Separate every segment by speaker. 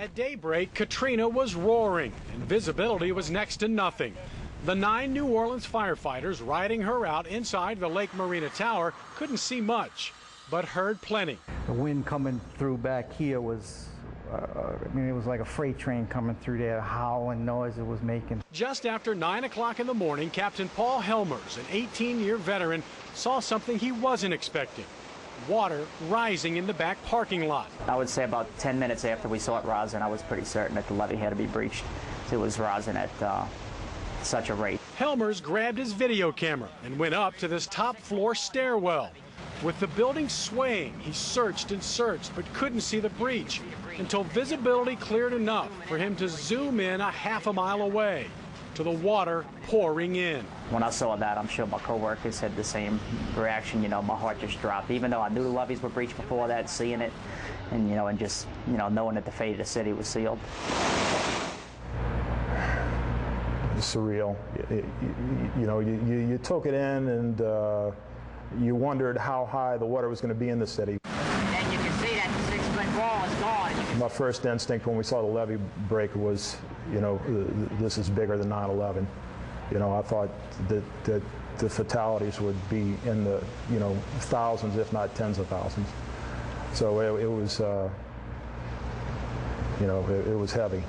Speaker 1: At daybreak, Katrina was roaring, and visibility was next to nothing. The 9 New Orleans firefighters riding her out inside the Lake Marina Tower couldn't see much, but heard plenty.
Speaker 2: The wind coming through back here was, it was like a freight train coming through there, howling noise it was making.
Speaker 1: Just after 9 o'clock in the morning, Captain Paul Helmers, an 18-year veteran, saw something he wasn't expecting. Water rising in the back parking lot.
Speaker 3: I would say about 10 minutes after we saw it rising, I was pretty certain that the levee had to be breached. It was rising at such a rate.
Speaker 1: Helmers grabbed his video camera and went up to this top floor stairwell. With the building swaying, he searched and searched but couldn't see the breach until visibility cleared enough for him to zoom in a half a mile away to the water pouring in.
Speaker 3: When I saw that, I'm sure my coworkers had the same reaction. My heart just dropped. Even though I knew the levees were breached before that, seeing it, and just knowing that the fate of the city was sealed.
Speaker 4: Surreal. You took it in, and you wondered how high the water was going to be in the city.
Speaker 5: And you can see that the 6-foot wall is gone.
Speaker 4: My first instinct when we saw the levee break was, this is bigger than 9/11. I thought that the fatalities would be in the, thousands, if not tens of thousands. So it was, it was heavy.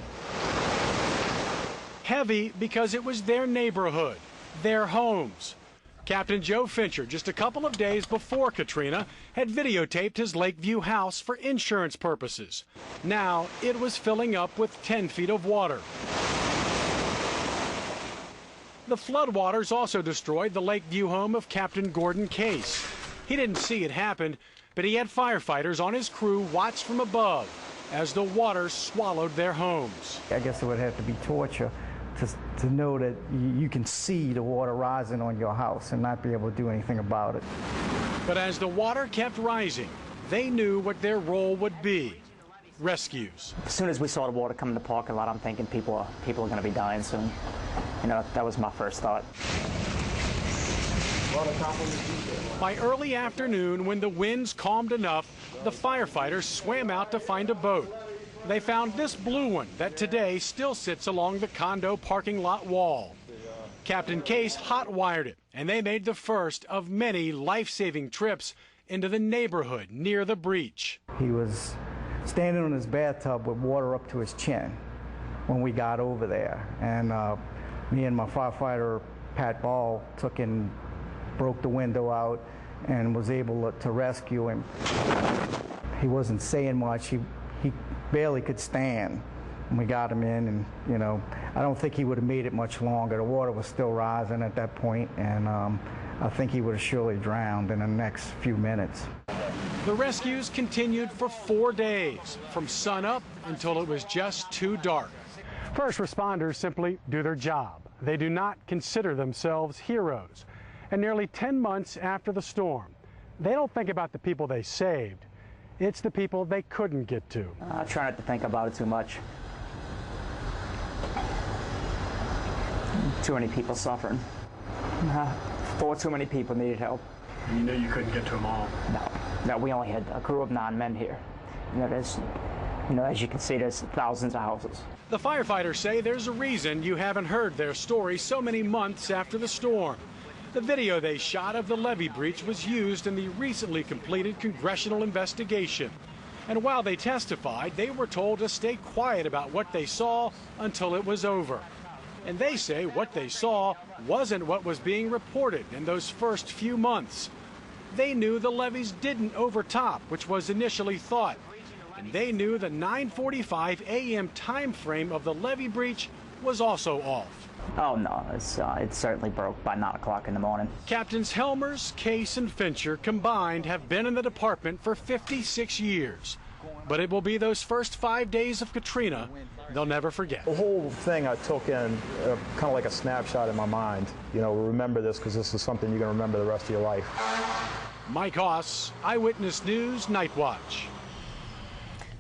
Speaker 1: Heavy because it was their neighborhood, their homes. Captain Joe Fincher, just a couple of days before Katrina, had videotaped his Lakeview house for insurance purposes. Now it was filling up with 10 feet of water. The floodwaters also destroyed the Lakeview home of Captain Gordon Case. He didn't see it happen, but he had firefighters on his crew watch from above as the water swallowed their homes.
Speaker 2: I guess it would have to be torture to know that you can see the water rising on your house and not be able to do anything about it.
Speaker 1: But as the water kept rising, they knew what their role would be: rescues.
Speaker 3: As soon as we saw the water come in the parking lot, I'm thinking people are going to be dying soon. That was my first thought.
Speaker 1: By early afternoon, when the winds calmed enough, the firefighters swam out to find a boat. They found this blue one that today still sits along the condo parking lot wall. Captain Case hot-wired it, and they made the first of many life-saving trips into the neighborhood near the breach.
Speaker 2: He was standing on his bathtub with water up to his chin when we got over there. And me and my firefighter, Pat Ball, took and broke the window out and was able to rescue him. He wasn't saying much. He barely could stand. And we got him in, and I don't think he would have made it much longer. The water was still rising at that point, and I think he would have surely drowned in the next few minutes.
Speaker 1: The rescues continued for 4 days, from sunup until it was just too dark. First responders simply do their job. They do not consider themselves heroes. And nearly 10 months after the storm, they don't think about the people they saved. It's the people they couldn't get to.
Speaker 3: I try not to think about it too much. Too many people suffering. 4 too many people needed help.
Speaker 1: And you knew you couldn't get to them all?
Speaker 3: No, we only had a crew of 9 men here. As you can see, there's thousands of houses.
Speaker 1: The firefighters say there's a reason you haven't heard their story so many months after the storm. The video they shot of the levee breach was used in the recently completed congressional investigation. And while they testified, they were told to stay quiet about what they saw until it was over. And they say what they saw wasn't what was being reported in those first few months. They knew the levees didn't overtop, which was initially thought. And they knew the 9:45 a.m. time frame of the levee breach was also off.
Speaker 3: Oh no, it certainly broke by 9 o'clock in the morning.
Speaker 1: Captains Helmers, Case, and Fincher combined have been in the department for 56 years. But it will be those first 5 days of Katrina they'll never forget.
Speaker 4: The whole thing I took in kind of like a snapshot in my mind. Remember this, because this is something you're going to remember the rest of your life.
Speaker 1: Mike Haas, Eyewitness News, Night Watch.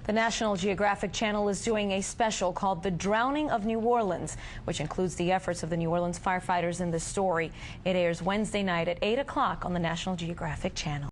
Speaker 6: The National Geographic Channel is doing a special called The Drowning of New Orleans, which includes the efforts of the New Orleans firefighters in this story. It airs Wednesday night at 8 o'clock on the National Geographic Channel.